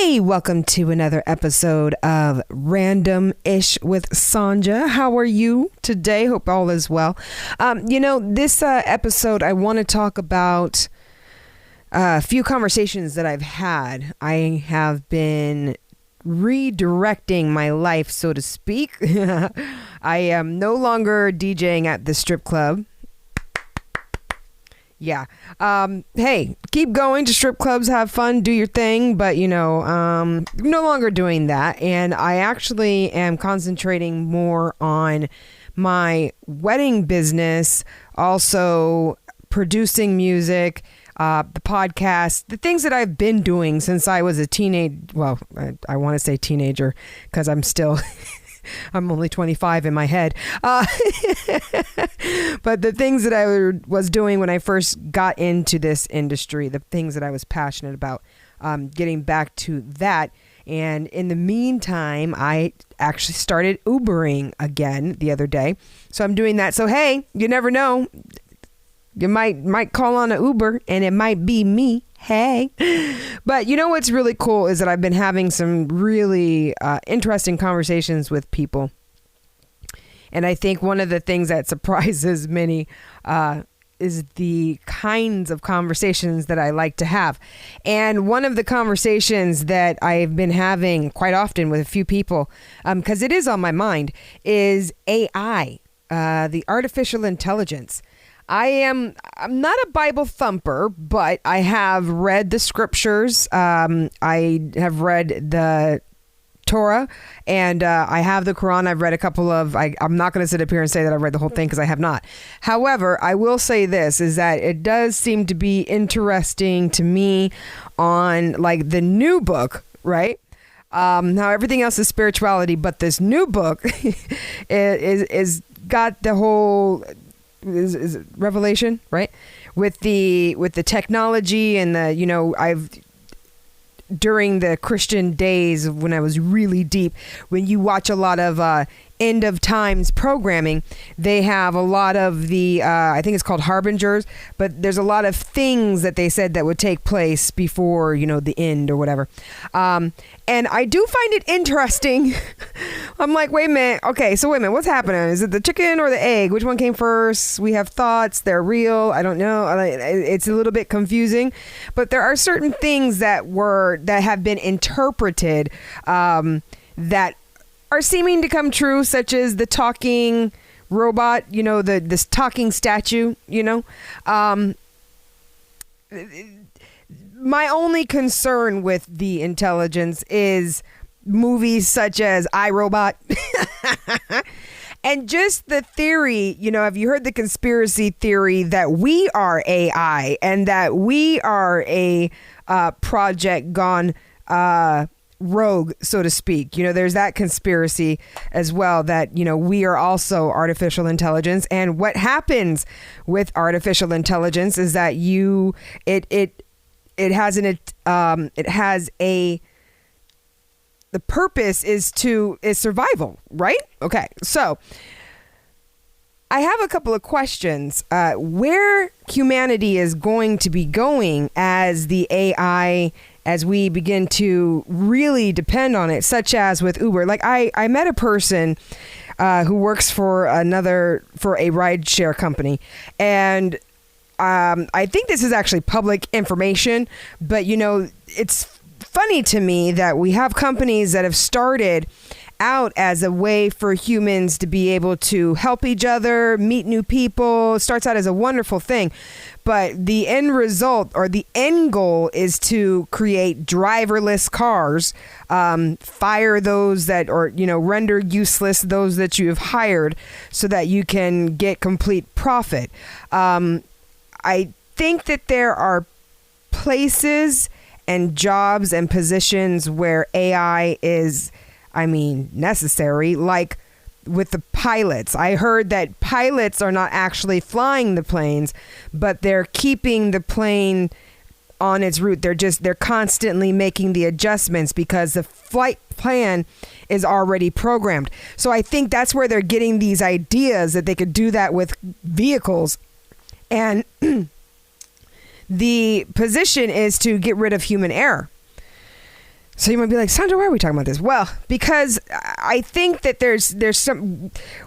Hey, welcome to another episode of Random-ish with Sanja. How are you today? Hope all is well. This episode, I want to talk about a few conversations that I've had. I have been redirecting my life, so to speak. I am no longer DJing at the strip club. Yeah. Hey, keep going to strip clubs, have fun, do your thing. But, no longer doing that. And I actually am concentrating more on my wedding business, also producing music, the podcast, the things that I've been doing since I was a teenage. Well, I want to say teenager because I'm still... I'm only 25 in my head. But the things that I was doing when I first got into this industry, the things that I was passionate about, getting back to that. And in the meantime, I actually started Ubering again the other day. So I'm doing that. So, hey, you never know. You might call on an Uber and it might be me. Hey. But you know what's really cool is that I've been having some really interesting conversations with people. And I think one of the things that surprises many is the kinds of conversations that I like to have. And one of the conversations that I've been having quite often with a few people, because it is on my mind, is AI, the artificial intelligence. I'm not a Bible thumper, but I have read the scriptures. I have read the Torah, and I have the Quran. I've read a couple of, I'm not going to sit up here and say that I've read the whole thing because I have not. However, I will say this, is that it does seem to be interesting to me on like the new book, right? How everything else is spirituality, but this new book is got the whole... Is Revelation, right? With the technology and I've during the Christian days when I was really deep, when you watch a lot of end of times programming, they have a lot of the I think it's called harbingers, but there's a lot of things that they said that would take place before the end or whatever. And I do find it interesting. I'm like, wait a minute. Okay, so wait a minute. What's happening? Is it the chicken or the egg? Which one came first? We have thoughts. They're real. I don't know. It's a little bit confusing. But there are certain things that have been interpreted that are seeming to come true, such as the talking robot, this talking statue, My only concern with the intelligence is movies such as iRobot. And just the theory, have you heard the conspiracy theory that we are AI and that we are a project gone rogue, so to speak? There's that conspiracy as well, that we are also artificial intelligence. And what happens with artificial intelligence is that the purpose is survival, right? Okay, so I have a couple of questions. Where humanity is going to be going as the AI, as we begin to really depend on it, such as with Uber. Like I met a person who works for a rideshare company, and I think this is actually public information, but it's funny to me that we have companies that have started out as a way for humans to be able to help each other, meet new people. It starts out as a wonderful thing, but the end result or the end goal is to create driverless cars, fire those that, or render useless those that you have hired, so that you can get complete profit. I think that there are places and jobs and positions where AI is, necessary, like with the pilots. I heard that pilots are not actually flying the planes, but they're keeping the plane on its route. They're constantly making the adjustments because the flight plan is already programmed. So I think that's where they're getting these ideas that they could do that with vehicles. And the position is to get rid of human error. So you might be like, Sandra, why are we talking about this? Well, because I think that there's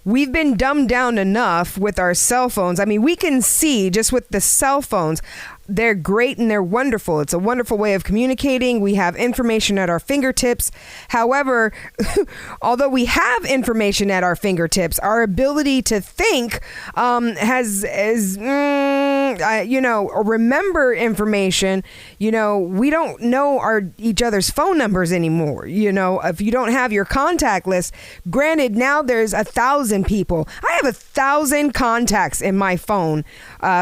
we've been dumbed down enough with our cell phones. I mean, we can see just with the cell phones, they're great and they're wonderful. It's a wonderful way of communicating. We have information at our fingertips. However, although we have information at our fingertips, our ability to think remember information. We don't know each other's phone numbers anymore. If you don't have your contact list, granted, now there's 1,000 people. I have 1,000 contacts in my phone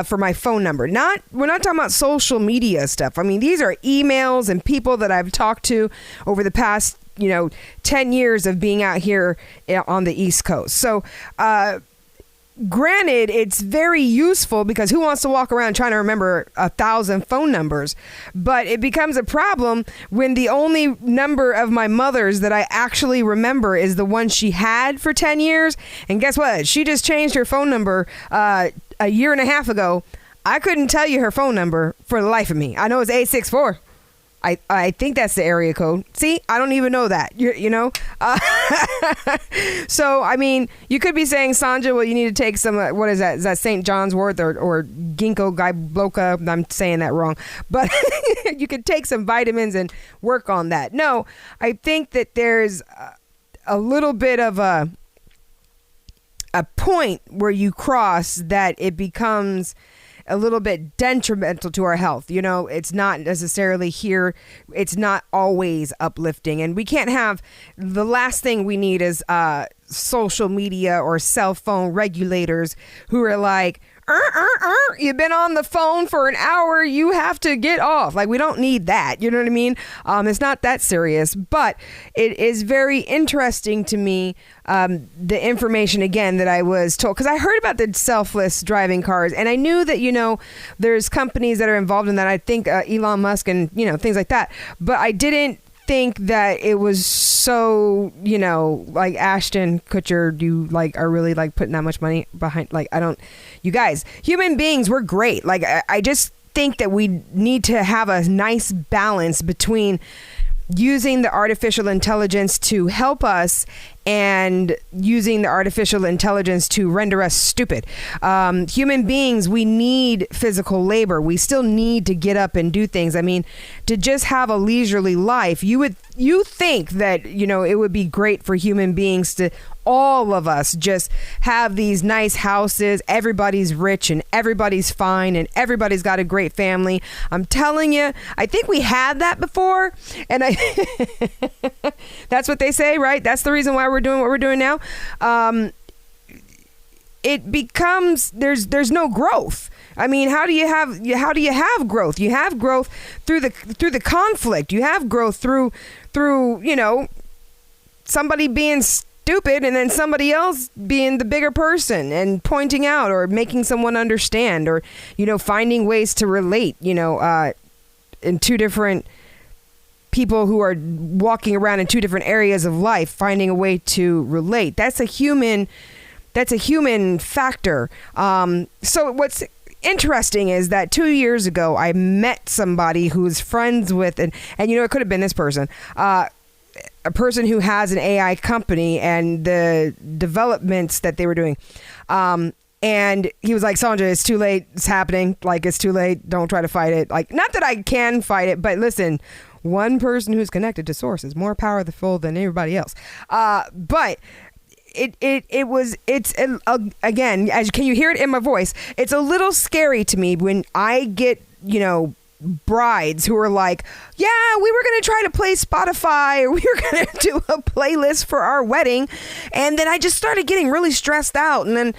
for my phone number. We're not talking about social media stuff. I mean, these are emails and people that I've talked to over the past 10 years of being out here on the East Coast. So granted, it's very useful because who wants to walk around trying to remember 1,000 phone numbers? But it becomes a problem when the only number of my mother's that I actually remember is the one she had for 10 years. And guess what? She just changed her phone number a year and a half ago. I couldn't tell you her phone number for the life of me. I know it's 864. I think that's the area code. See, I don't even know that. So, I mean, you could be saying, Sandra, well, you need to take some, what is that? Is that St. John's wort or ginkgo biloba? I'm saying that wrong. But you could take some vitamins and work on that. No, I think that there's a little bit of a point where you cross that it becomes a little bit detrimental to our health. It's not necessarily here. It's not always uplifting. And we can't have, the last thing we need is social media or cell phone regulators who are like, you've been on the phone for an hour, you have to get off. Like, we don't need that. You know what I mean? It's not that serious, but it is very interesting to me, the information, again, that I was told, because I heard about the selfless driving cars, and I knew that, there's companies that are involved in that. I think Elon Musk and, things like that, but I didn't think that it was so, like Ashton Kutcher, you are really putting that much money behind, you guys, human beings, we're great. I just think that we need to have a nice balance between using the artificial intelligence to help us and using the artificial intelligence to render us stupid. Human beings, we need physical labor. We still need to get up and do things. I mean, to just have a leisurely life, you think that, it would be great for human beings to, all of us, just have these nice houses. Everybody's rich and everybody's fine and everybody's got a great family. I'm telling you, I think we had that before. And that's what they say, right? That's the reason why we're doing what we're doing now. It becomes, there's no growth. I mean, how do you have growth? You have growth through the conflict. You have growth through somebody being stupid and then somebody else being the bigger person and pointing out or making someone understand, or finding ways to relate, in two different people who are walking around in two different areas of life, finding a way to relate. That's a human factor. So what's interesting is that 2 years ago, I met somebody who's friends with, and it could have been this person, a person who has an AI company and the developments that they were doing. And he was like, Sandra, it's too late. It's happening. It's too late. Don't try to fight it. Not that I can fight it, but listen, one person who's connected to source is more powerful than everybody else. But it's again, can you hear it in my voice? It's a little scary to me when I get, brides who are like, yeah, we were going to try to play Spotify, or we were going to do a playlist for our wedding. And then I just started getting really stressed out. And then,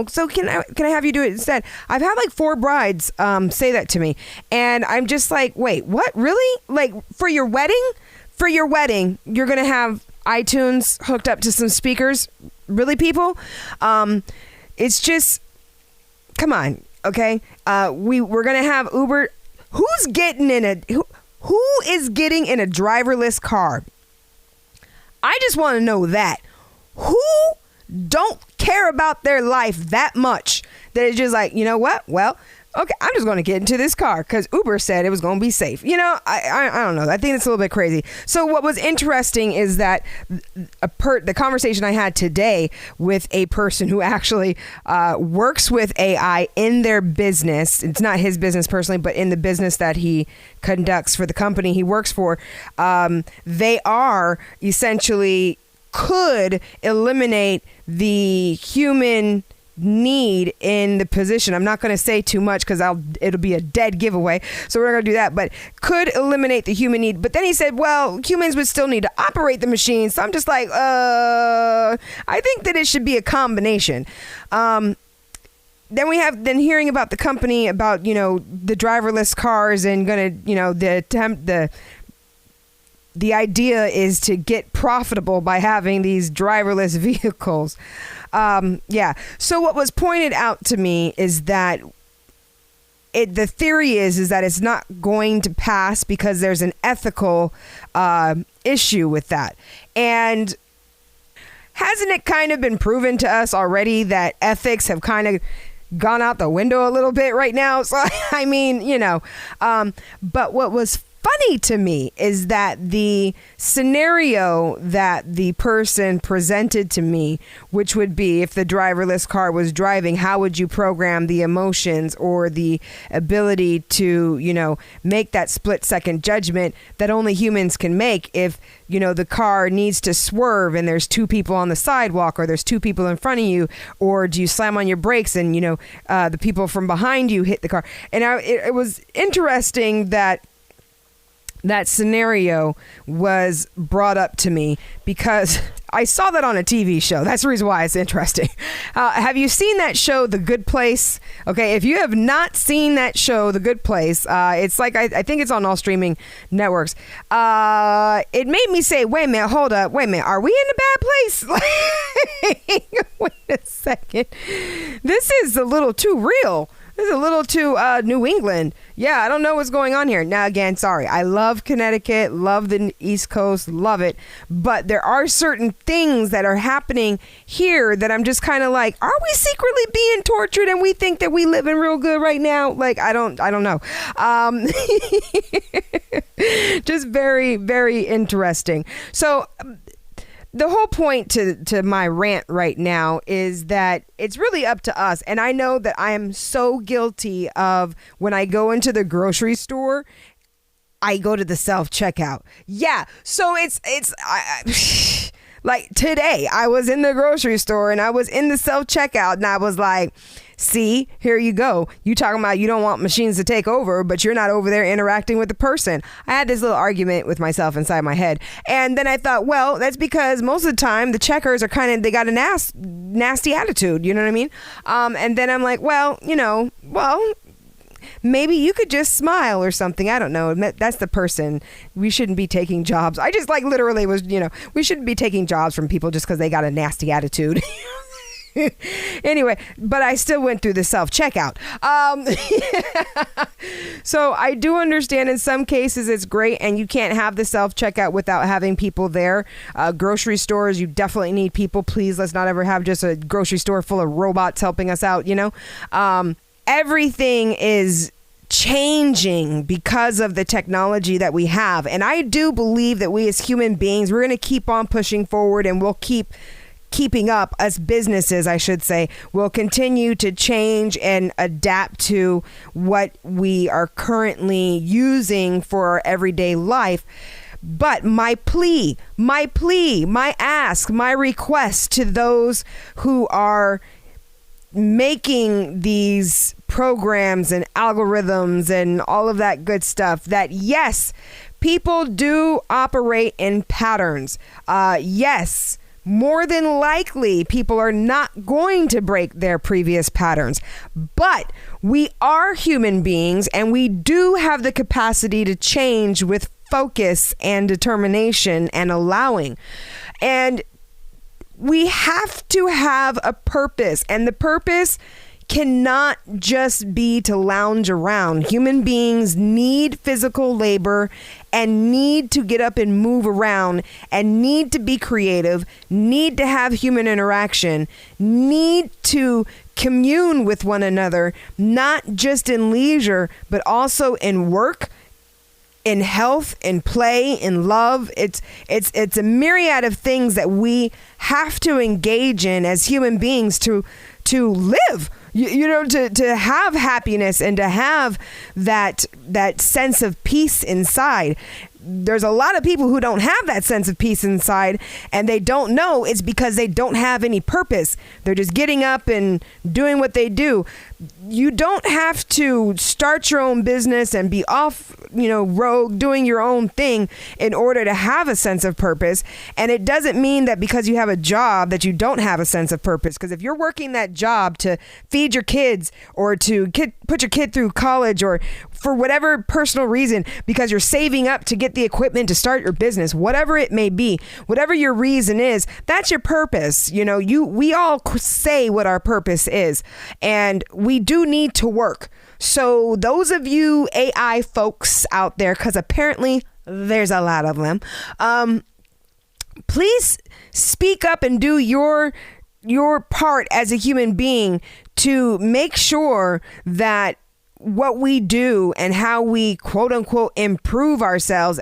so can I have you do it instead? I've had 4 brides say that to me. And I'm just like, wait, what? Really? For your wedding? For your wedding, you're going to have iTunes hooked up to some speakers? Really, people? It's just, come on, okay? We're going to have Uber. Who is getting in a driverless car? I just want to know that. Who don't care about their life that much that it's just like, you know what? Well, okay, I'm just going to get into this car because Uber said it was going to be safe. I don't know. I think it's a little bit crazy. So what was interesting is that the conversation I had today with a person who actually works with AI in their business. It's not his business personally, but in the business that he conducts for the company he works for. They are essentially could eliminate the human need in the position. I'm not going to say too much because it'll be a dead giveaway, so we're not going to do that, but could eliminate the human need. But then he said, well, humans would still need to operate the machine. So I'm just like, I think that it should be a combination. Then we have then hearing about the company about, the driverless cars and going to, the idea is to get profitable by having these driverless vehicles. So what was pointed out to me is that the theory is that it's not going to pass because there's an ethical issue with that. And hasn't it kind of been proven to us already that ethics have kind of gone out the window a little bit right now? So, I mean, but what was funny to me is that the scenario that the person presented to me, which would be if the driverless car was driving, how would you program the emotions or the ability to, make that split second judgment that only humans can make if, the car needs to swerve and there's two people on the sidewalk or there's two people in front of you, or do you slam on your brakes and, the people from behind you hit the car. And it was interesting that scenario was brought up to me because I saw that on a TV show. That's the reason why it's interesting. Have you seen that show, The Good Place? Okay, if you have not seen that show, The Good Place, it's like, I think it's on all streaming networks. It made me say, wait a minute, hold up, wait a minute, are we in a bad place? Wait a second. This is a little too real. This is a little too New England. Yeah, I don't know what's going on here. Now, again, sorry. I love Connecticut, love the East Coast, love it. But there are certain things that are happening here that I'm just kind of like, are we secretly being tortured and we think that we live in real good right now? Like, I don't know. Just very, very interesting. So the whole point to my rant right now is that it's really up to us. And I know that I am so guilty of when I go into the grocery store, I go to the self-checkout. Yeah. So it's like today I was in the grocery store and I was in the self-checkout and I was like, see, here you go. You talking about you don't want machines to take over, but you're not over there interacting with the person. I had this little argument with myself inside my head. And then I thought, well, that's because most of the time the checkers are they got a nasty attitude. You know what I mean? And then I'm like, well, maybe you could just smile or something. I don't know. That's the person. We shouldn't be taking jobs. I just literally was, we shouldn't be taking jobs from people just because they got a nasty attitude. Anyway, but I still went through the self-checkout. So I do understand in some cases it's great and you can't have the self-checkout without having people there. Grocery stores, you definitely need people. Please, let's not ever have just a grocery store full of robots helping us out, Everything is changing because of the technology that we have. And I do believe that we as human beings, we're going to keep on pushing forward and we'll keeping up. Us businesses, I should say, will continue to change and adapt to what we are currently using for our everyday life. But my ask, my request to those who are making these programs and algorithms and all of that good stuff, that yes, people do operate in patterns. Yes, more than likely, people are not going to break their previous patterns. But we are human beings and we do have the capacity to change with focus and determination and allowing. And we have to have a purpose. And the purpose cannot just be to lounge around. Human beings need physical labor and need to get up and move around and need to be creative, need to have human interaction, need to commune with one another, not just in leisure, but also in work, in health, in play, in love. It's a myriad of things that we have to engage in as human beings to live. To have happiness and to have that sense of peace inside. There's a lot of people who don't have that sense of peace inside, and they don't know it's because they don't have any purpose. They're just getting up and doing what they do. You don't have to start your own business and be off, rogue, doing your own thing in order to have a sense of purpose. And it doesn't mean that because you have a job that you don't have a sense of purpose. Because if you're working that job to feed your kids or to put your kid through college or for whatever personal reason, because you're saving up to get the equipment to start your business, whatever it may be, whatever your reason is, that's your purpose. We all say what our purpose is, and we do need to work. So those of you AI folks out there, because apparently there's a lot of them, please speak up and do your part as a human being to make sure that what we do and how we quote unquote improve ourselves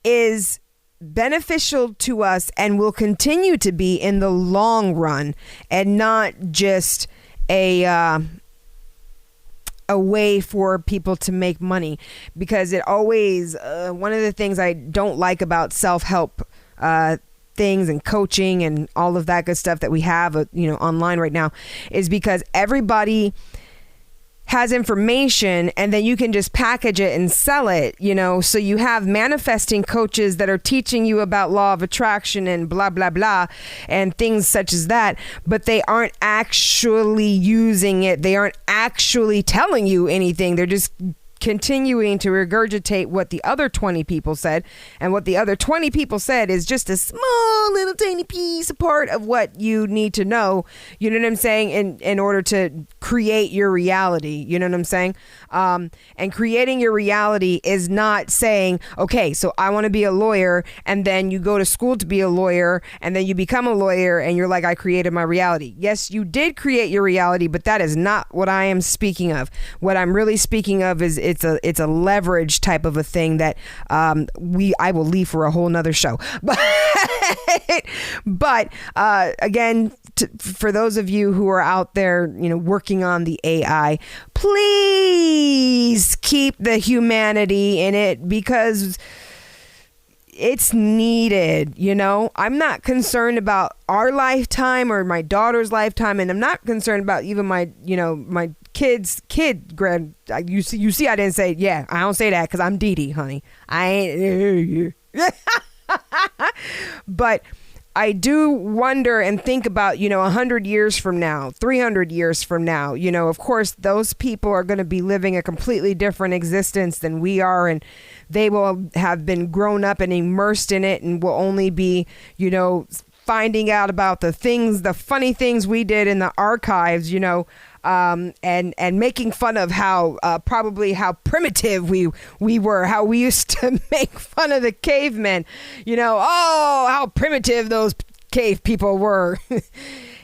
is beneficial to us and will continue to be in the long run, and not just a way for people to make money. Because it always one of the things I don't like about self-help things and coaching and all of that good stuff that we have online right now is because everybody has information and then you can just package it and sell it, so you have manifesting coaches that are teaching you about law of attraction and blah, blah, blah, and things such as that, but they aren't actually using it. They aren't actually telling you anything. They're just continuing to regurgitate what the other 20 people said, and what the other 20 people said is just a small little tiny piece, a part of what you need to know, you know what I'm saying, in order to create your reality, you know what I'm saying? And creating your reality is not saying, okay, so I want to be a lawyer, and then you go to school to be a lawyer, and then you become a lawyer, and you're like, I created my reality. Yes, you did create your reality, but that is not what I am speaking of. What I'm really speaking of is it's a leverage type of a thing that I will leave for a whole nother show. But again, for those of you who are out there, working on the AI, please keep the humanity in it, because it's needed. I'm not concerned about our lifetime or my daughter's lifetime, and I'm not concerned about even my kid grand. You see I didn't say, yeah, I don't say that because I'm Dee Dee, honey. I ain't but I do wonder and think about 100 years from now, 300 years from now, of course those people are going to be living a completely different existence than we are, and they will have been grown up and immersed in it, and will only be finding out about the funny things we did in the archives, and making fun of how primitive we were, how we used to make fun of the cavemen, how primitive those cave people were.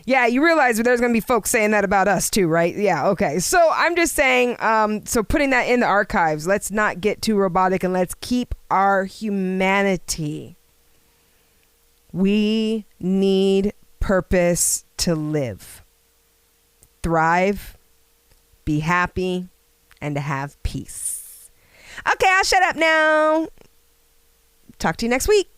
Yeah, you realize there's going to be folks saying that about us too, right? Yeah, okay. So I'm just saying, so putting that in the archives, let's not get too robotic and let's keep our humanity. We need purpose to live, thrive, be happy, and to have peace. Okay, I'll shut up now. Talk to you next week.